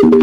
Bapak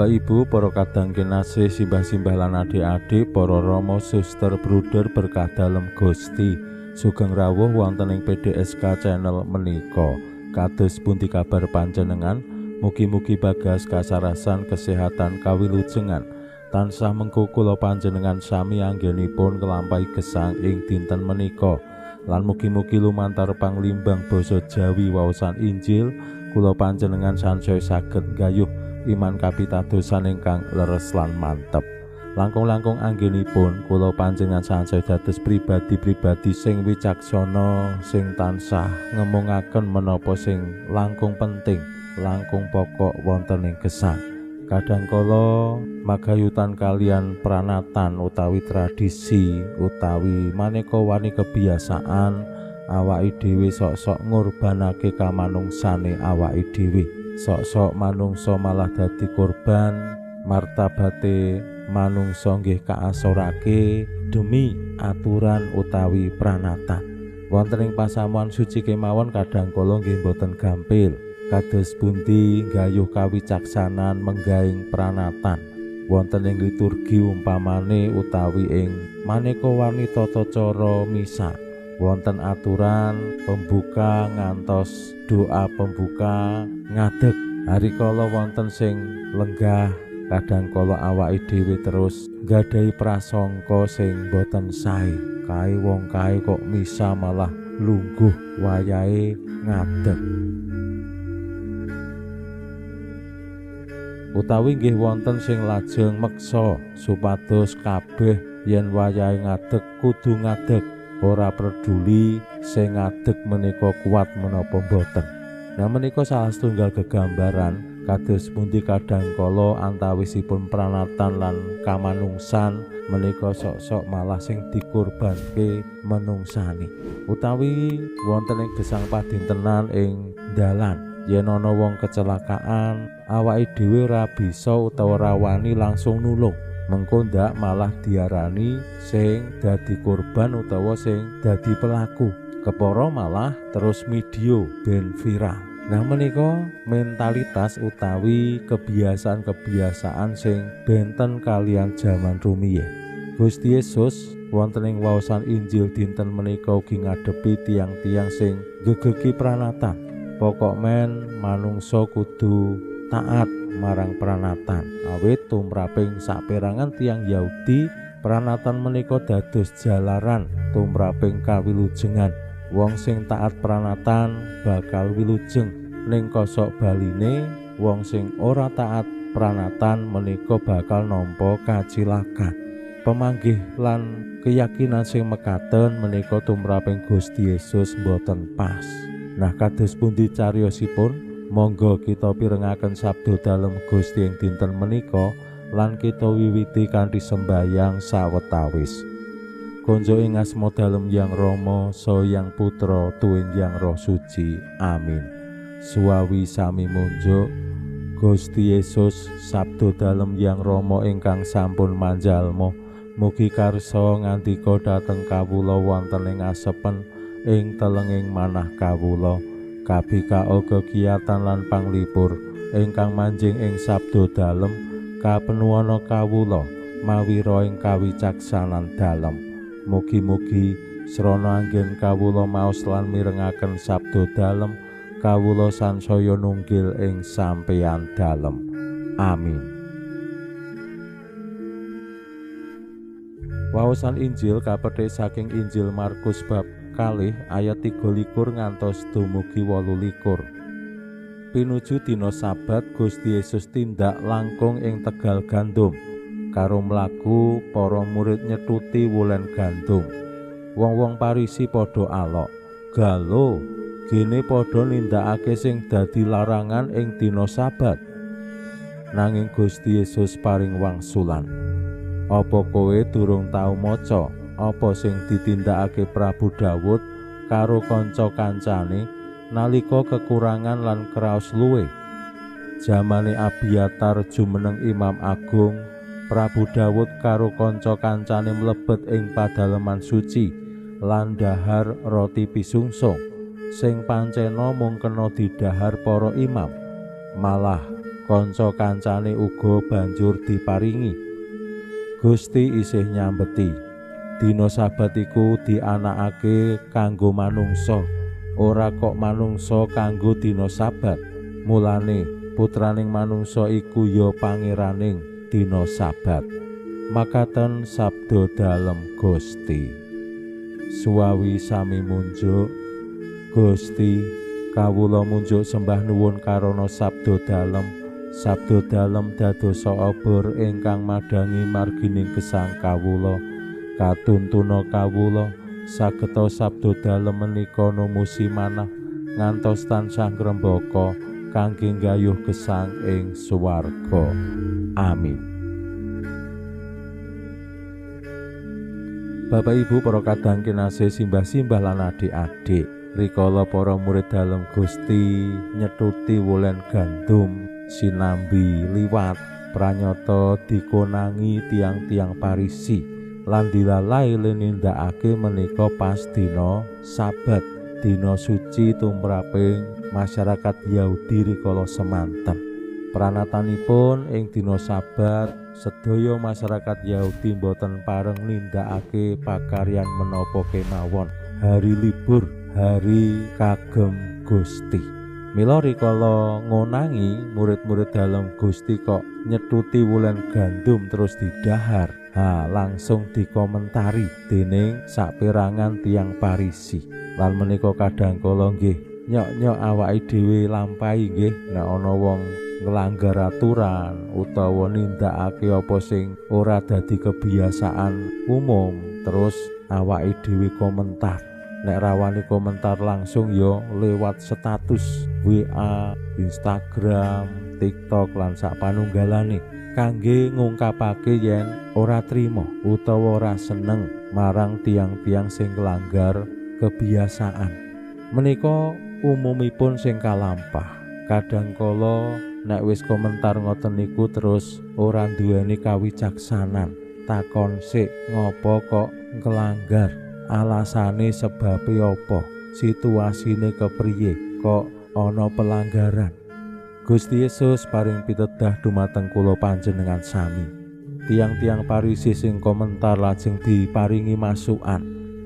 Ibu, para kadang kinasih, simbah-simbah lan adik-adik, para rama, suster, bruder berkah dalem Gusti, sugeng rawuh wonten ing PDSK channel menika. Kados pundi kabar panjenengan? Mugi-mugi bagas kasarasan, kesehatan, kawilujengan tansah mengko kula panjenengan sami anggenipun nglampahi gesang ing dinten menika. Lan mugi-mugi lumantar panglimbang basa Jawi waosan Injil kula panjenengan sansaya saged gayuh iman kapitadosan ingkang leres lan mantep. Langkung-langkung anggenipun kula panjenengan sansaya dados pribadi-pribadi sing wicaksana, sing tansah ngemungaken menapa sing langkung penting, langkung pokok wonten ing gesang. Kadangkala magayutan kalian pranatan utawi tradisi utawi maneka wani kebiasaan awake dhewe sok-sok ngurbanake kamanungsane awake dhewe. Sok-sok manungsa malah dadi korban, martabate manungsa nggih kaasorake demi aturan utawi pranatan. Wonten ing pasamuan suci kemawon kadangkala nggih boten gampil. Kados pundi gayuh kawicaksanan menggaing pranatan wonten ing liturgi umpamane utawi ing maneka wani tata cara misa. Wonten aturan pembuka ngantos doa pembuka ngadeg. Harikala wonten sing lenggah, kadangkala awake dhewe terus nggadahi prasangka sing boten sae. Kae wong kae kok misa malah lungguh wayahe ngadeg. Utawi nggih wonten sing lajeng meksa supados kabeh yen wayahe ngadeg kudu ngadeg. Ora peduli sing ngadeg menika kuat menapa boten. Nah menika salah setunggal gegambaran kados pundi kadangkala antawisipun pranatan lan kamanungsan menika sok-sok malah sing dikurbanke menungsane. Utawi wonten ing gesang padintenan ing dalan yen ana wong kecelakaan, awake dhewe ora bisa utawa ora wani langsung nulung. Mengko ndak malah diarani sing dadi korban utawa sing dadi pelaku. Kepara malah terus video ben viral. Nah menika mentalitas utawi kebiasaan-kebiasaan sing benten kalian jaman rumiyin. Gusti Yesus wonten ing waosan Injil dinten menika ugi ngadepi tiang-tiang sing gegeki pranatan. Pokok men manungsa kudu taat marang pranatan. Awit tumraping saperangan tiang Yahudi, pranatan menika dados jalaran tumraping kawilujengan. Wong sing taat pranatan bakal wilujeng, ning kosok baline wong sing ora taat pranatan menika bakal nampa kacilakan. Pemanggih lan keyakinan sing mekaten menika tumraping Gusti Yesus boten pas. Nah kados pundi cariyosipun? Monggo kita pirengaken sabda dalem Gusti ing dinten menika lan kita wiwiti kanthi sembahyang sawetawis. Konjo ing asma dalem Yang Rama saha Yang Putra tuwin Yang Roh Suci. Amin. Suwawi sami munjuk. Gusti Yesus sabda dalem Yang Rama ingkang sampun manjalma, mugi karsa ngandika dhateng kawula wonten ing asepen ing telenging manah kawula. Kabika kegiatan lan panglipur ingkang manjing ing sabda dalem kapenuwana kawula mawi ing kawicaksanan dalem. Mugi-mugi srana anggen kawula maos lan mirengaken sabda dalem kawula sansaya nunggil ing sampeyan dalem. Amin. Waosan Injil kapethik saking Injil Markus bab kalih ayat 23 ngantos dumugi 28. Pinuju dina Sabat Gusti Yesus tindak langkung ing tegal gandum. Karo mlaku para murid nyetuti wulen gandum. Wong-wong Parisi padha alok, "Galo, gene padha nindakake sing dadi larangan ing dina Sabat." Nanging Gusti Yesus paring wangsulan. "Apa kowe durung tau maca apa sing ditindakake Prabu Daud karo kanca-kancane nalika kekurangan lan kraos luwih. Jamane Abiatar jumeneng Imam Agung, Prabu Dawud karo kanca-kancane mlebet ing padaleman suci lan dhahar roti pisungsung sing pancena mung kena didhahar para imam. Malah kanca-kancane uga banjur diparingi. Gusti isih nyambeti, dina Sabat iku dianakake kanggo manungsa, ora kok manungsa kanggo dina Sabat. Mulane putraning manungsa iku ya pangeraning dina Sabat. Makaten sabda dalem Gusti. Suwawi sami munjuk, Gusti kawula munjuk sembah nuwun karana sabda dalem dadosa obor ingkang madangi margining gesang kawula. Katuntuna kawula sageta sabda dalem menika numusi manah ngantos tansah ngrembaka kangge nggayuh gesang ing swarga. Amin. Bapak Ibu para kadang kinasih simbah-simbah lan adik-adik, rikala para murid dalem Gusti nyetuti wulen gandum sinambi liwat pranyata dikonangi tiang-tiang Parisi lan dilalai nindakake menika pas dina Sabat, dina suci tumraping masyarakat Yahudi rikala semanten. Pranatanipun ing dina Sabat sedaya masyarakat Yahudi boten pareng nindakake pakaryan menapa kemawon. Hari libur, hari kagem Gusti. Mila rikala ngonangi murid-murid dalem Gusti kok nyetuti wulen gandum terus didhahar. Langsung dikomentari dening saperangan tiang Parisi. Lan menika kadangkala nggih nyok-nyok awake dhewe lampahi nggih nek ana wong nglanggar aturan utawa nindakake apa sing ora dadi kebiasaan umum, terus awake dhewe komentar. Nek rawani komentar langsung ya lewat status WA, Instagram, TikTok lan sapanunggalane kangge ngungkapake yen ora trima utawa ora seneng marang tiang-tiang sing nglanggar kebiasaan. Menika umumipun sing kalampah. Kadangkala nek wis komentar ngoten niku terus ora duweni kawicaksanan. Takon sik, ngopo kok nglanggar? Alasane sebabe apa? Situasine kepriye kok ana pelanggaran? Gusti Yesus paring pitedah dumateng kula panjenengan sami. Tiang-tiang Parisi sing komentar lajeng diparingi masukan.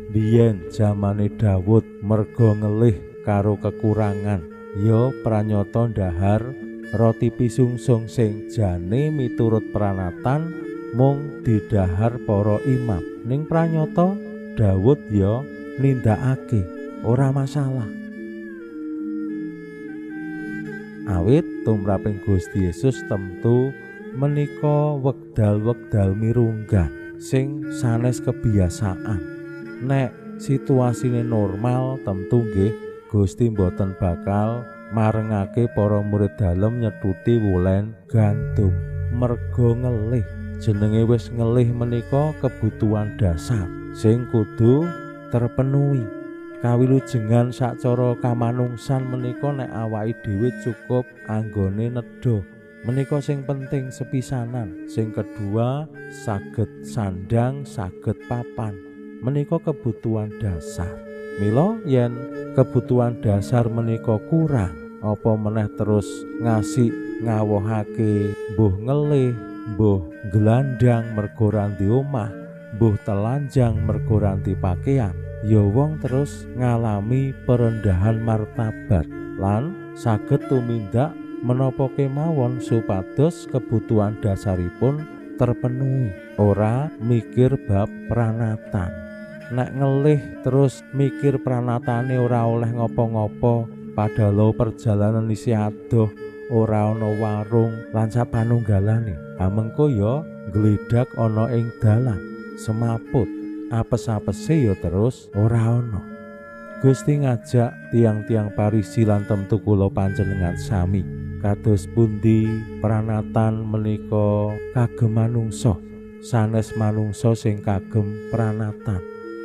Biyen jamane Dawud merga ngelih karo kekurangan, ya pranyata ndahar roti pisungsung sing jane miturut pranatan mung didhahar para imam. Ning pranyata Dawud ya nindakake, ora masalah. Awit tumraping Gusti Yesus temtu menika wekdal-wekdal mirunggan sing sanes kebiasaan. Nek situasine normal temtu nggih Gusti mboten bakal marengake para murid dalem nyetuti wulen gandum merga ngelih. Jenenge wis ngelih menika kebutuhan dasar sing kudu terpenuhi. Kawilujengan sacara kamanungsan menika nek awake dhewe cukup anggone nedha menika sing penting sepisanan. Sing kedua saged sandang, saged papan. Menika kebutuhan dasar. Mila yen kebutuhan dasar menika kurang, apa meneh terus ngasih ngawohake mbuh ngelih, mbuh gelandang mergo ranti omah, mbuh telanjang mergo ranti pakaian, ya wong terus ngalami perendahan martabat lan saged tumindak menapa kemawon supados kebutuhan dasaripun terpenuhi, ora mikir bab pranatan. Nek ngelih terus mikir pranatane ora oleh ngopo-ngopo, padahal perjalanan isih adoh, ora ana warung lan sapanunggalane. Mengko ya gledak ana ing dalan, semaput apes-apese ya terus ora ana. Gusti ngajak tiang-tiang Parisi lan temtu kula panjenengan sami, kados pundi pranatan menika kagem manungsa, sanes manungsa sing kagem pranatan.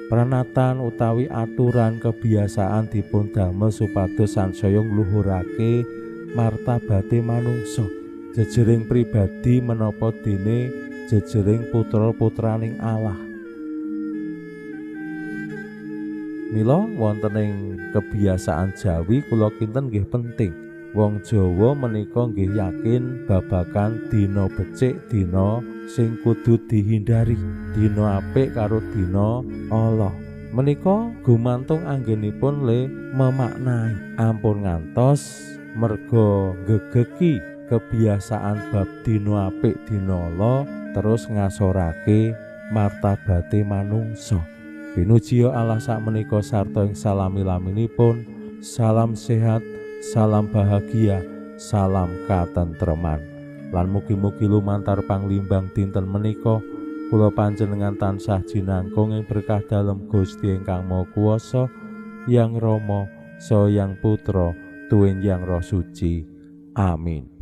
Pranatan utawi aturan kebiasaan dipun damel supados sansaya ngluhurake martabate manungsa jejering pribadi menapa dene jejering putra-putraning Allah. Mila wonten ing kebiasaan Jawi kula kinten nggih penting. Wong Jawa menika nggih yakin babagan dina becik, dina sing kudu dihindari, dina apik karo dina ala. Menika gumantung anggenipun le memaknai ampun ngantos merga gegeki kebiasaan bab dina apik, dina ala terus ngasorake martabate manungsa. Pinuji Allah sakmenika sarta ing salami-laminipun. Salam sehat, salam bahagia, salam katentreman. Lan mugi-mugi lumantar panglimbang dinten menika kula panjenengan tansah jinangkung ing berkah dalem Gusti ingkang Maha Kuwasa, Yang Rama saha Yang Putra tuwin Yang Roh Suci. Amin.